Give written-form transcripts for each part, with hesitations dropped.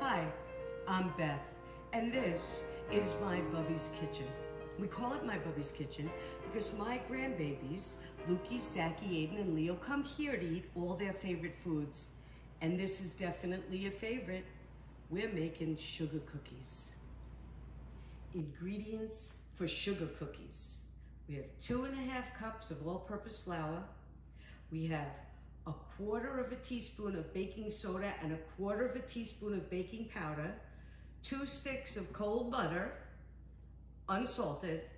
Hi, I'm Beth, and this is my Bubbie's Kitchen. We call it my Bubbie's Kitchen because my grandbabies, Lukey, Saki, Aiden, and Leo, come here to eat all their favorite foods. And this is definitely a favorite. We're making sugar cookies. Ingredients for sugar cookies. We have 2.5 cups of all-purpose flour. We have 1/4 teaspoon of baking soda and 1/4 teaspoon of baking powder, 2 sticks of cold butter, unsalted,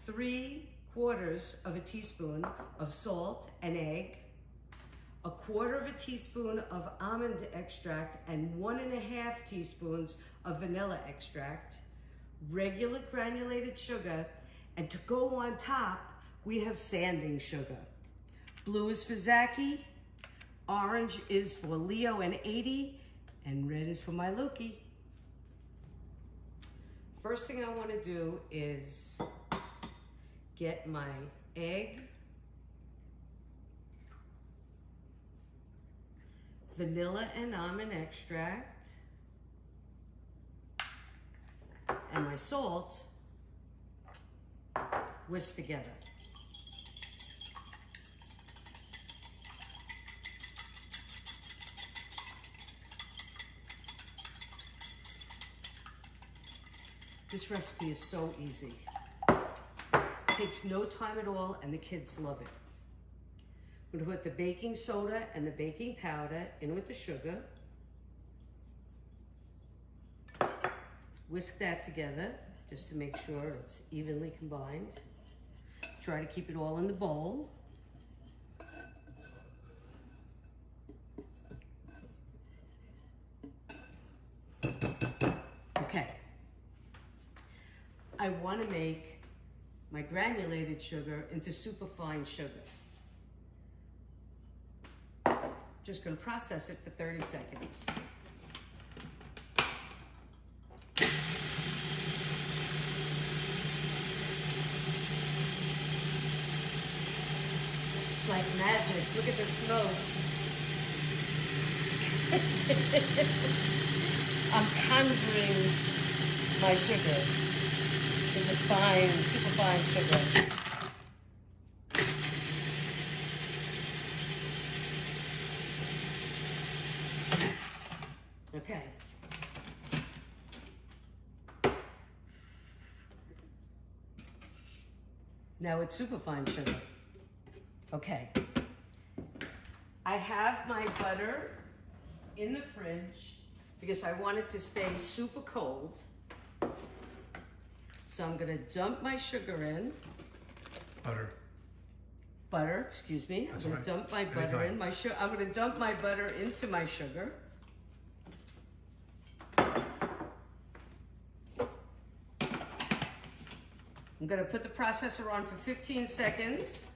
3/4 teaspoon of salt and egg, 1/4 teaspoon of almond extract, and 1.5 teaspoons of vanilla extract, regular granulated sugar, and to go on top, we have sanding sugar. Blue is for Zaki, orange is for Leo and Adie, and red is for my Lukey. First thing I want to do is get my egg, vanilla and almond extract, and my salt whisked together. This recipe is so easy. Takes no time at all, and the kids love it. I'm gonna put the baking soda and the baking powder in with the sugar. Whisk that together just to make sure it's evenly combined. Try to keep it all in the bowl. Okay. I want to make my granulated sugar into superfine sugar. Just going to process it for 30 seconds. It's like magic. Look at the smoke. I'm conjuring my sugar. It's a fine, super fine sugar. Okay. Now it's super fine sugar. Okay. I have my butter in the fridge because I want it to stay super cold. So I'm gonna dump my sugar in. Butter, excuse me. I'm gonna dump my butter in. I'm gonna dump my butter into my sugar. I'm gonna put the processor on for 15 seconds.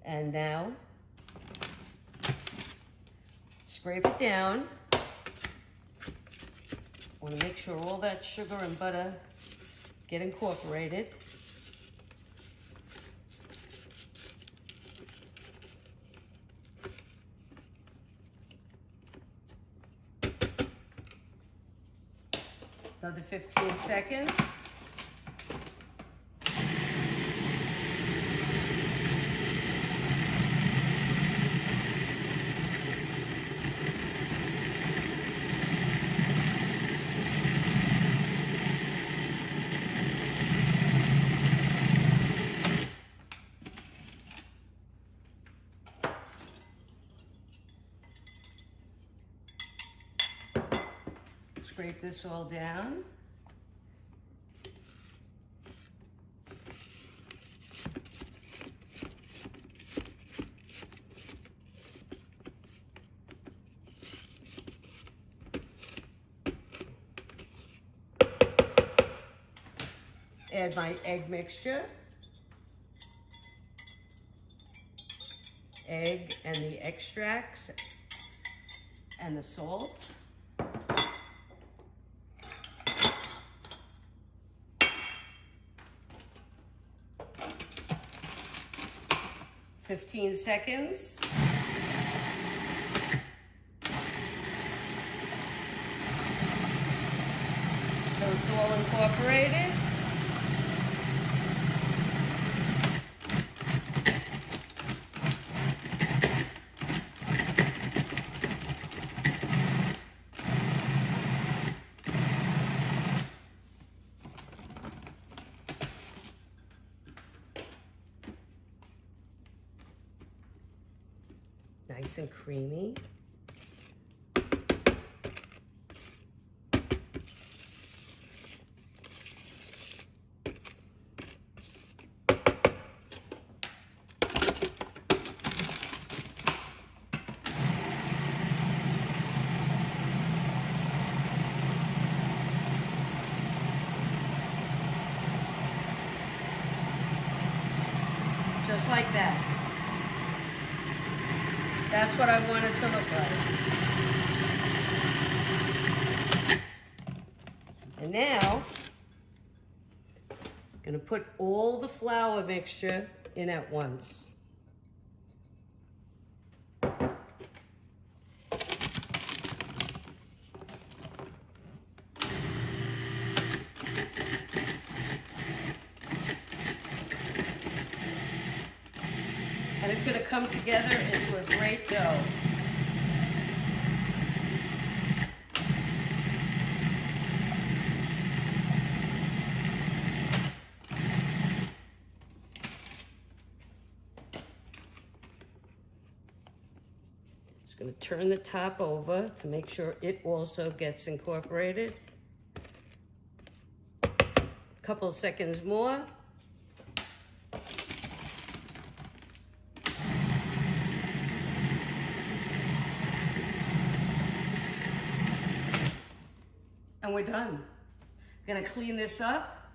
And now, scrape it down. Want to make sure all that sugar and butter get incorporated. Another 15 seconds. Scrape this all down. Add my egg mixture. egg and the extracts and the salt. "15 seconds. So it's all incorporated. Nice and creamy. Just like that. That's what I want it to look like. And now, I'm gonna put all the flour mixture in at once. And it's going to come together into a great dough. Just going to turn the top over to make sure it also gets incorporated. A couple of seconds more. And we're done. I'm gonna clean this up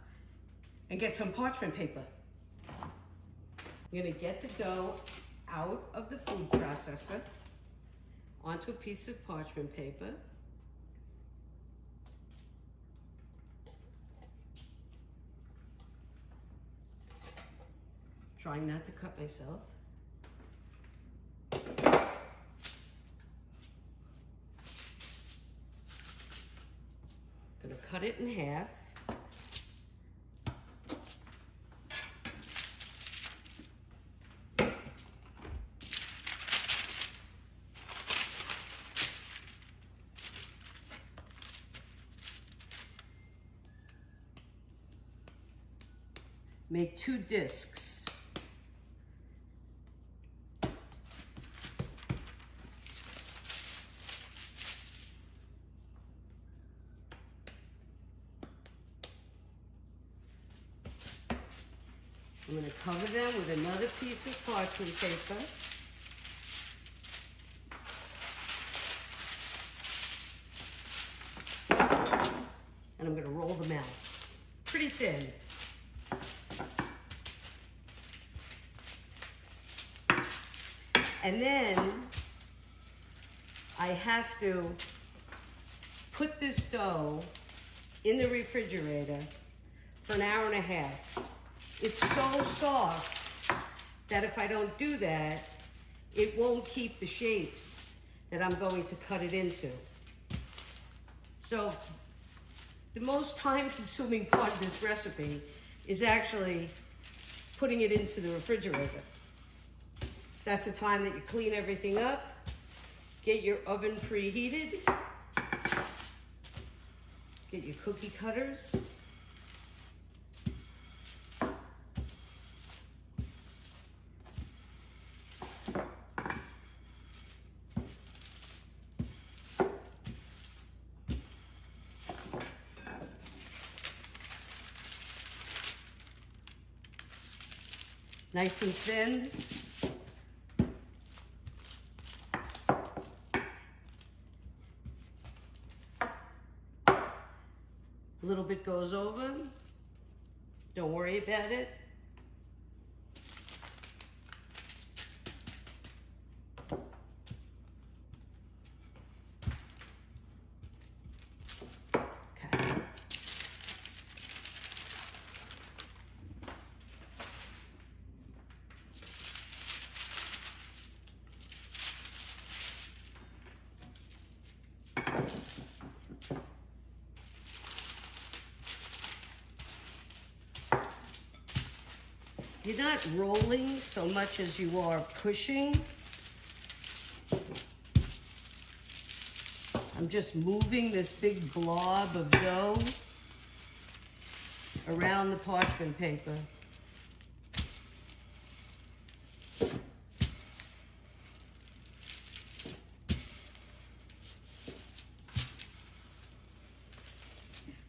and get some parchment paper. I'm gonna get the dough out of the food processor onto a piece of parchment paper. Trying not to cut myself. Gonna cut it in half. Make 2 discs. I'm going to cover them with another piece of parchment paper. And I'm going to roll them out. Pretty thin. And then I have to put this dough in the refrigerator for an hour and a half. It's so soft that if I don't do that, it won't keep the shapes that I'm going to cut it into. So the most time-consuming part of this recipe is actually putting it into the refrigerator. That's the time that you clean everything up, get your oven preheated, get your cookie cutters. Nice and thin. A little bit goes over. Don't worry about it. You're not rolling so much as you are pushing. I'm just moving this big blob of dough around the parchment paper.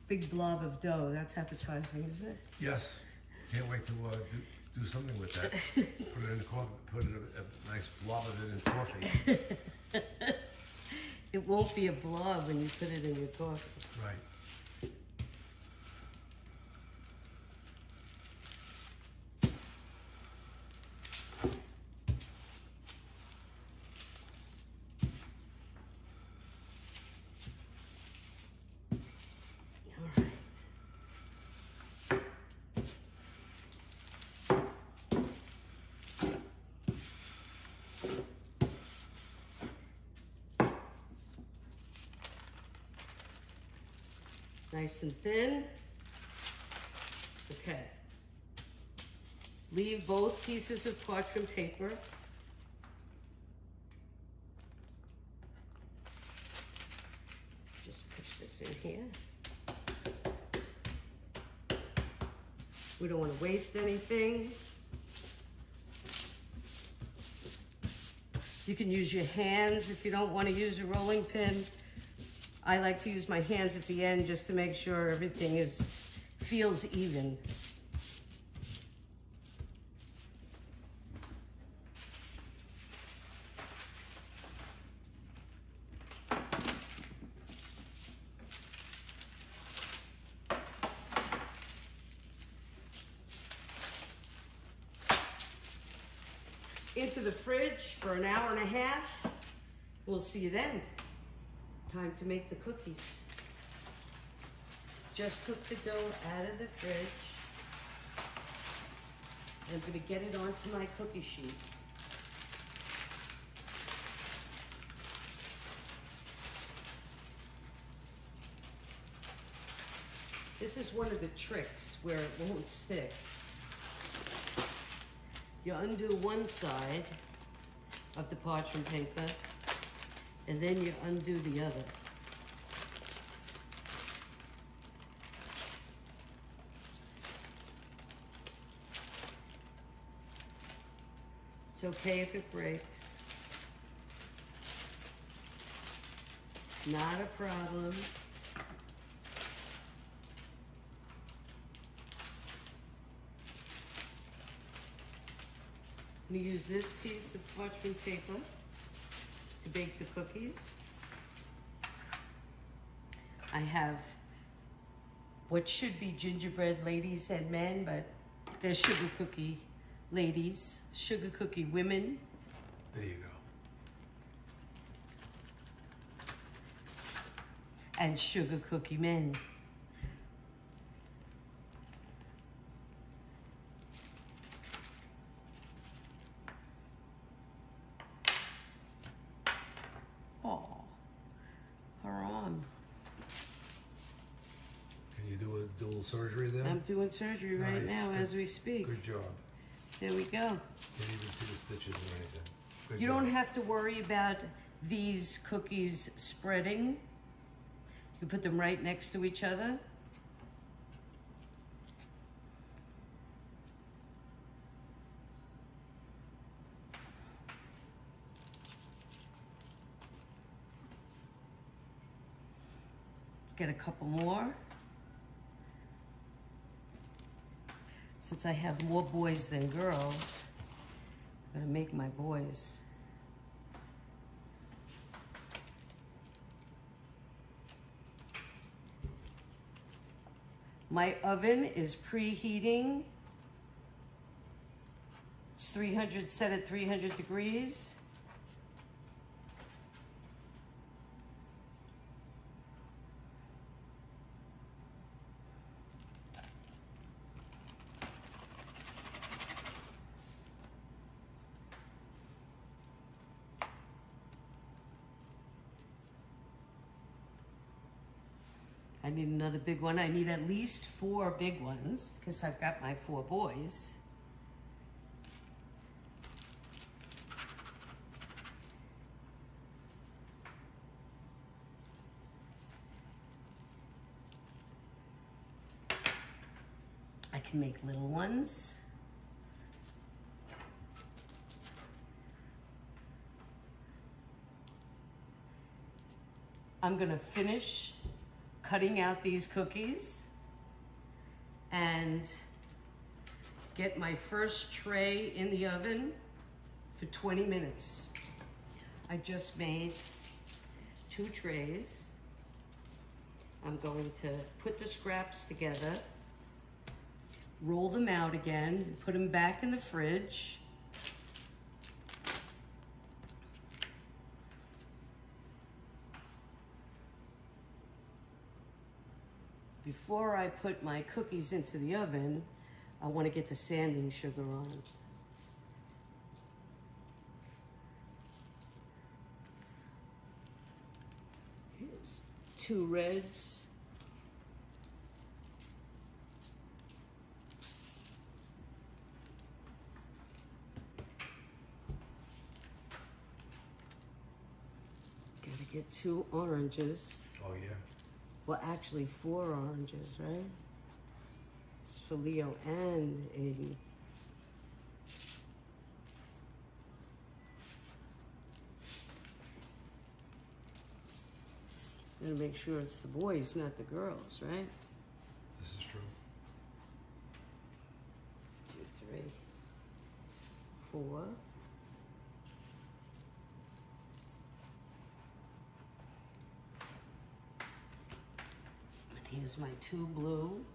Big blob of dough, that's appetizing, isn't it? Yes. Can't wait to do something with that. Put it in the coffee, put a nice blob of it in coffee. It won't be a blob when you put it in your coffee. Right. Nice and thin. Okay. Leave both pieces of parchment paper. Just push this in here. We don't want to waste anything. You can use your hands if you don't want to use a rolling pin. I like to use my hands at the end just to make sure everything feels even. Into the fridge for an hour and a half. We'll see you then. Time to make the cookies. Just took the dough out of the fridge. I'm going to get it onto my cookie sheet. This is one of the tricks where it won't stick. You undo one side of the parchment paper, and then you undo the other. It's okay if it breaks. Not a problem. I'm going to use this piece of parchment paper to bake the cookies. I have what should be gingerbread ladies and men, but they're sugar cookie ladies, sugar cookie women. There you go. And sugar cookie men. Can you do a dual surgery there? I'm doing surgery right now as we speak. Good job. There we go. Can't even see the stitches or anything. Good You job. don't have to worry about these cookies spreading. You can put them right next to each other. Let's get a couple more. Since I have more boys than girls, I'm gonna make my boys. My oven is preheating. It's 300, set at 300 degrees. I need another big one. I need at least 4 big ones because I've got my 4 boys. can make little ones. I'm gonna finish cutting out these cookies and get my first tray in the oven for 20 minutes. I just made 2 trays. I'm going to put the scraps together, roll them out again, and put them back in the fridge. Before I put my cookies into the oven, I want to get the sanding sugar on. Here's 2 reds. Gotta get 2 oranges. Oh yeah. Well, actually 4 oranges, right? It's for Leo and Aiden. Gotta make sure it's the boys, not the girls, right? This is true. 2, 3, 4. And here's my 2 blue.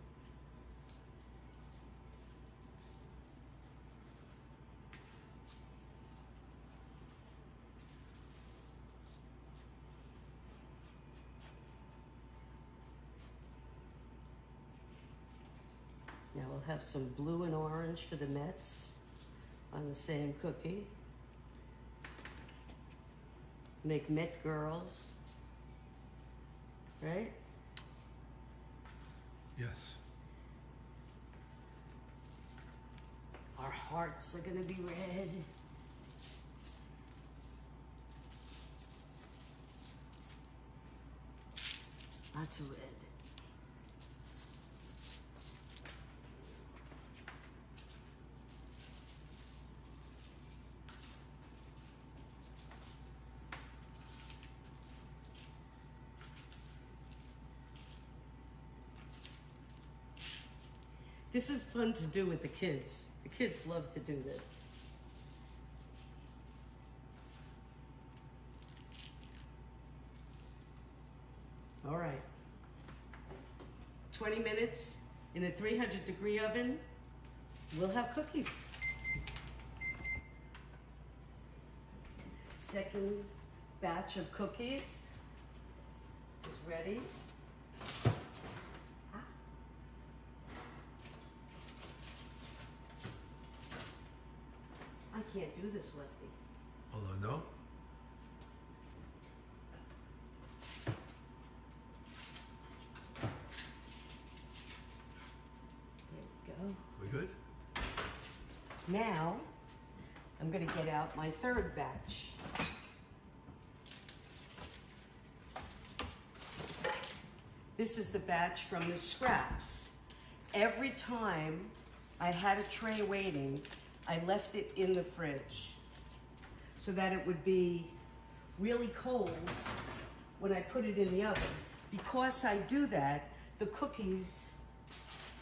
Now we'll have some blue and orange for the Mets on the same cookie. Make Met girls, right? Yes. Our hearts are gonna be red. Lots of red. This is fun to do with the kids. The kids love to do this. All right. 20 minutes in a 300-degree oven, we'll have cookies. Second batch of cookies is ready. I can't do this, Lefty. Although no. There we go. We good? Now, I'm gonna get out my 3rd batch. This is the batch from the scraps. Every time I had a tray waiting, I left it in the fridge so that it would be really cold when I put it in the oven. Because I do that, the cookies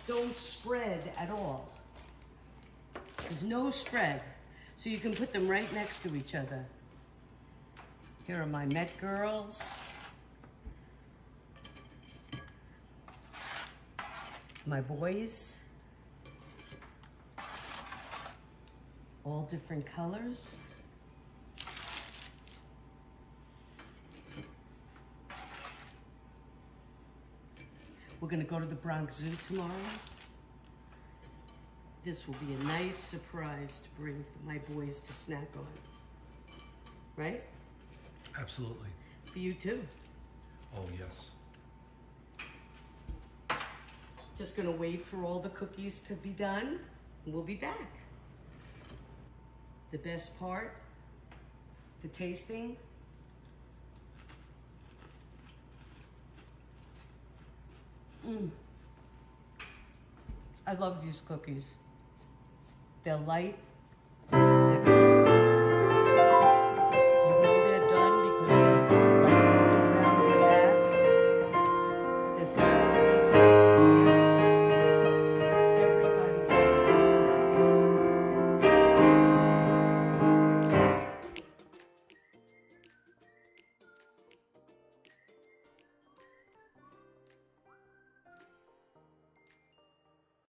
don't spread at all. There's no spread, so you can put them right next to each other. Here are my Met girls. My boys. All different colors. We're gonna go to the Bronx Zoo tomorrow. This will be a nice surprise to bring for my boys to snack on. Right? Absolutely. For you too. Oh yes. Just gonna wait for all the cookies to be done, and we'll be back. The best part, the tasting. I love these cookies. They're light,